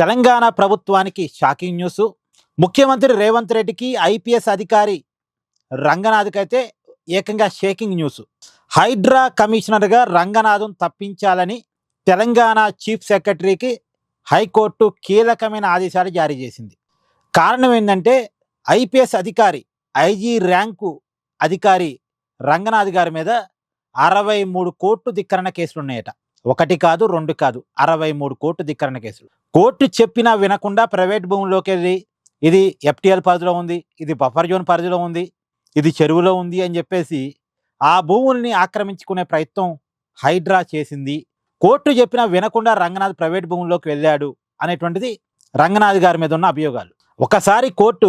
తెలంగాణ ప్రభుత్వానికి shocking news. ముఖ్యమంత్రి రేవంత్ రెడ్డికి ఐపీఎస్ అధికారి రంగనాథ్కైతే ఏకంగా షేకింగ్ న్యూస్. హైడ్రా కమిషనర్గా రంగనాథ్ను తప్పించాలని తెలంగాణ చీఫ్ సెక్రటరీకి హైకోర్టు కీలకమైన ఆదేశాలు జారీ చేసింది. కారణం ఏంటంటే ఐపీఎస్ అధికారి, ఐజీ ర్యాంకు అధికారి రంగనాథ్ గారి మీద 63 కోర్టు ధిక్కరణ కేసులు ఉన్నాయట. ఒకటి కాదు, రెండు కాదు, 63 కోర్టు ధిక్కరణ కేసులు. కోర్టు చెప్పినా వినకుండా ప్రైవేట్ భూముల్లోకి వెళ్ళి ఇది ఎఫ్టీఎల్ పరిధిలో ఉంది, ఇది బఫర్ జోన్ పరిధిలో ఉంది, ఇది చెరువులో ఉంది అని చెప్పేసి ఆ భూముల్ని ఆక్రమించుకునే ప్రయత్నం హైడ్రా చేసింది. కోర్టు చెప్పినా వినకుండా రంగనాథ్ ప్రైవేట్ భూముల్లోకి వెళ్ళాడు అనేటువంటిది రంగనాథ్ గారి మీద ఉన్న అభియోగాలు. ఒకసారి కోర్టు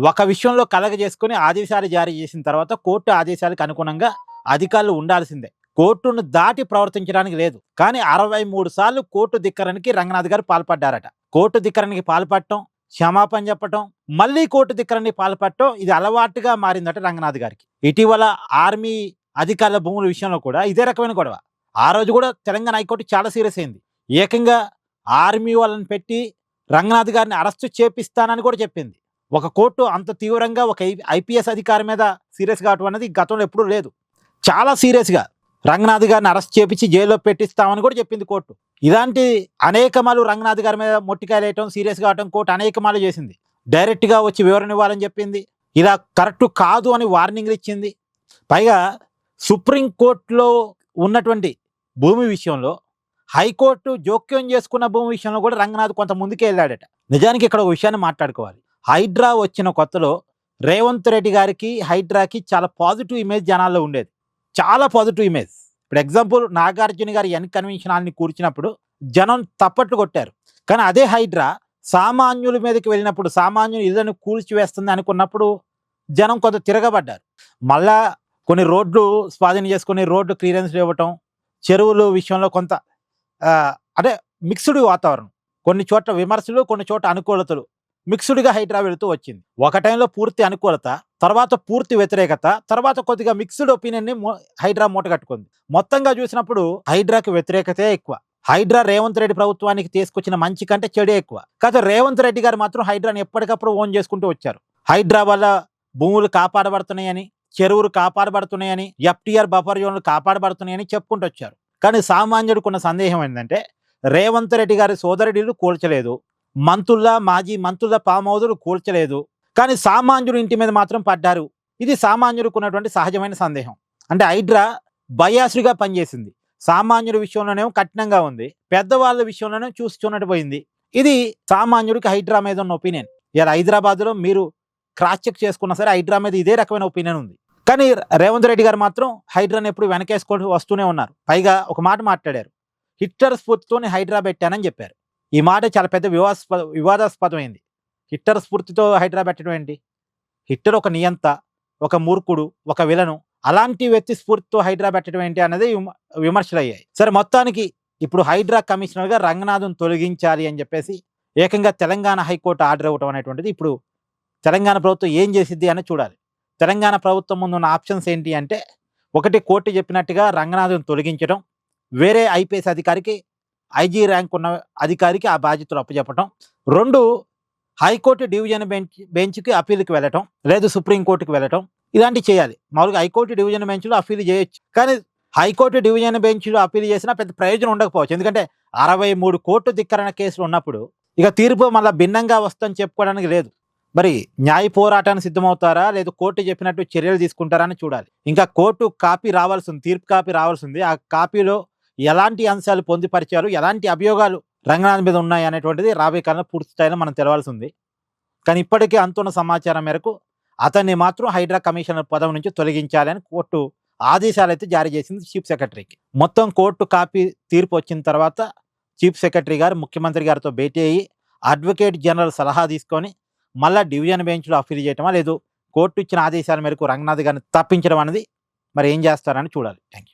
ఒక విషయంలో కలగజేసుకుని ఆదేశాలు జారీ చేసిన తర్వాత కోర్టు ఆదేశాలకు అనుగుణంగా అధికారులు ఉండాల్సిందే. కోర్టును దాటి ప్రవర్తించడానికి లేదు. కానీ 63 సార్లు కోర్టు ధిక్కరణకి రంగనాథ్ గారు పాల్పడ్డారట. కోర్టు ధిక్కరణకి పాల్పడటం, క్షమాపణ చెప్పటం, మళ్ళీ కోర్టు ధిక్కరణకి పాల్పడటం ఇది అలవాటుగా మారిందట రంగనాథ్ గారికి. ఇటీవల ఆర్మీ అధికారుల భూముల విషయంలో కూడా ఇదే రకమైన గొడవ. ఆ రోజు కూడా తెలంగాణ హైకోర్టు చాలా సీరియస్ అయింది. ఏకంగా ఆర్మీ వాళ్ళని పెట్టి రంగనాథ్ గారిని అరెస్టు చేపిస్తానని కూడా చెప్పింది. ఒక కోర్టు అంత తీవ్రంగా ఒక ఐపీఎస్ అధికారి మీద సీరియస్ కావటం అనేది గతంలో ఎప్పుడూ లేదు. చాలా సీరియస్గా రంగనాథ్ గారిని అరెస్ట్ చేపించి జైల్లో పెట్టిస్తామని కూడా చెప్పింది కోర్టు. ఇలాంటి అనేకమాలు రంగనాథ్ గారి మీద మొట్టికాయలు వేయటం, సీరియస్ కావటం కోర్టు అనేకమాలు చేసింది. డైరెక్ట్గా వచ్చి వివరణ ఇవ్వాలని చెప్పింది. ఇలా కరెక్ట్ కాదు అని వార్నింగ్లు ఇచ్చింది. పైగా సుప్రీంకోర్టులో ఉన్నటువంటి భూమి విషయంలో హైకోర్టు జోక్యం చేసుకున్న భూమి విషయంలో కూడా రంగనాథ్ కొంత ముందుకే వెళ్ళాడట. నిజానికి ఇక్కడ ఒక విషయాన్ని మాట్లాడుకోవాలి. హైడ్రా వచ్చిన కొత్తలో రేవంత్ రెడ్డి గారికి హైడ్రాకి చాలా పాజిటివ్ ఇమేజ్ జనాల్లో ఉండేది. చాలా పాజిటివ్ ఇమేజ్. ఇప్పుడు ఎగ్జాంపుల్, నాగార్జున గారి ఎన్ కన్వెన్షన్ హాల్ని కూర్చున్నప్పుడు జనం తప్పట్లు కొట్టారు. కానీ అదే హైడ్రా సామాన్యుల మీదకి వెళ్ళినప్పుడు, సామాన్యులు ఇళ్లను కూల్చివేస్తుంది అనుకున్నప్పుడు జనం కొంత తిరగబడ్డారు. మళ్ళా కొన్ని రోడ్లు స్వాధీనం చేసుకుని రోడ్లు క్లియరెన్స్ ఇవ్వటం, చెరువుల విషయంలో కొంత అంటే మిక్స్డ్ వాతావరణం. కొన్ని చోట్ల విమర్శలు, కొన్ని చోట్ల అనుకూలతలు, మిక్స్డ్గా హైడ్రా వెళుతూ వచ్చింది. ఒక టైంలో పూర్తి అనుకూలత, తర్వాత పూర్తి వ్యతిరేకత, తర్వాత కొద్దిగా మిక్స్డ్ ఒపీనియన్ని హైడ్రా మూట కట్టుకుంది. మొత్తంగా చూసినప్పుడు హైడ్రాకి వ్యతిరేకతే ఎక్కువ. హైడ్రా రేవంత్ రెడ్డి ప్రభుత్వానికి తీసుకొచ్చిన మంచి కంటే చెడే ఎక్కువ. కాకపోతే రేవంత్ రెడ్డి గారు మాత్రం హైడ్రాని ఎప్పటికప్పుడు ఓన్ చేసుకుంటూ వచ్చారు. హైడ్రా వల్ల భూములు కాపాడబడుతున్నాయని, చెరువులు కాపాడబడుతున్నాయని, ఎఫ్టీఆర్ బఫర్ జోన్లు కాపాడబడుతున్నాయని చెప్పుకుంటూ వచ్చారు. కానీ సామాన్యుడికి ఉన్న సందేహం ఏంటంటే రేవంత్ రెడ్డి గారి సోదరుడిలు కూల్చలేదు, మాజీ మంత్రుల ఫామ్ హౌజులు కూల్చలేదు, కానీ సామాన్యుడు ఇంటి మీద మాత్రం పడ్డారు. ఇది సామాన్యుడికి ఉన్నటువంటి సహజమైన సందేహం. అంటే హైడ్రా బయాస్డ్గా పనిచేసింది. సామాన్యుడి విషయంలోనేమో కఠినంగా ఉంది, పెద్దవాళ్ళ విషయంలోనే చూస్తున్నట్టు పోయింది. ఇది సామాన్యుడికి హైడ్రా మీద ఉన్న ఒపీనియన్. ఇలా హైదరాబాద్లో మీరు క్రాస్ చెక్ చేసుకున్నా సరే హైడ్రా మీద ఇదే రకమైన ఒపీనియన్ ఉంది. కానీ రేవంత్ రెడ్డి గారు మాత్రం హైడ్రాని ఎప్పుడు వెనకేసుకొని వస్తూనే ఉన్నారు. పైగా ఒక మాట మాట్లాడారు, హిట్లర్ స్ఫూర్తితోనే హైడ్రా పెట్టానని చెప్పారు. ఈ మాట చాలా పెద్ద వివాదాస్పదమైంది. హిట్లర్ స్ఫూర్తితో హైడ్రా పెట్టడం ఏంటి? హిట్లర్ ఒక నియంత, ఒక మూర్ఖుడు, ఒక విలను. అలాంటి వ్యక్తి స్ఫూర్తితో హైడ్రా పెట్టడం ఏంటి అనేది విమర్శలు అయ్యాయి. సరే, మొత్తానికి ఇప్పుడు హైడ్రా కమిషనర్గా రంగనాథ్ను తొలగించాలి అని చెప్పేసి ఏకంగా తెలంగాణ హైకోర్టు ఆర్డర్ ఇవ్వటం అనేటువంటిది ఇప్పుడు తెలంగాణ ప్రభుత్వం ఏం చేసిద్ది అని చూడాలి. తెలంగాణ ప్రభుత్వం ముందు ఉన్న ఆప్షన్స్ ఏంటి అంటే, ఒకటి కోర్టు చెప్పినట్టుగా రంగనాథ్ను తొలగించడం, వేరే ఐపీఎస్ అధికారికి, ఐజీ ర్యాంక్ ఉన్న అధికారికి ఆ బాధ్యతలు అప్పచెప్పటం, రెండు హైకోర్టు డివిజన్ బెంచ్కి అప్పీల్కి వెళ్ళటం, లేదు సుప్రీంకోర్టుకి వెళ్ళటం, ఇలాంటివి చేయాలి. మామూలుగా హైకోర్టు డివిజన్ బెంచ్లో అప్పీల్ చేయొచ్చు, కానీ హైకోర్టు డివిజన్ బెంచ్లో అప్పీల్ చేసినా పెద్ద ప్రయోజనం ఉండకపోవచ్చు. ఎందుకంటే 63 కోర్టు ధిక్కరణ కేసులు ఉన్నప్పుడు ఇక తీర్పు మళ్ళీ భిన్నంగా వస్తుందని చెప్పుకోవడానికి లేదు. మరి న్యాయ పోరాటానికి సిద్ధమవుతారా, లేదు కోర్టు చెప్పినట్టు చర్యలు తీసుకుంటారా అని చూడాలి. ఇంకా కోర్టు కాపీ రావాల్సింది, తీర్పు కాపీ రావాల్సింది. ఆ కాపీలో ఎలాంటి అంశాలు పొందుపరిచారు, ఎలాంటి అభియోగాలు రంగనాథ్ మీద ఉన్నాయి అనేటువంటిది రాబోయే కాలంలో పూర్తి స్థాయిలో మనం తెలవాల్సి ఉంది. కానీ ఇప్పటికీ అంతున్న సమాచారం మేరకు అతన్ని మాత్రం హైడ్రా కమిషనర్ పదవి నుంచి తొలగించాలని కోర్టు ఆదేశాలు అయితే జారీ చేసింది చీఫ్ సెక్రటరీకి. మొత్తం కోర్టు కాపీ తీర్పు వచ్చిన తర్వాత చీఫ్ సెక్రటరీ గారు ముఖ్యమంత్రి గారితో భేటీ అయ్యి అడ్వకేట్ జనరల్ సలహా తీసుకొని మళ్ళీ డివిజన్ బెంచ్లో అప్పీల్ చేయటమా, లేదు కోర్టు ఇచ్చిన ఆదేశాల మేరకు రంగనాథ్ గారిని తప్పించడం అనేది మరి ఏం చేస్తారని చూడాలి. Thank you.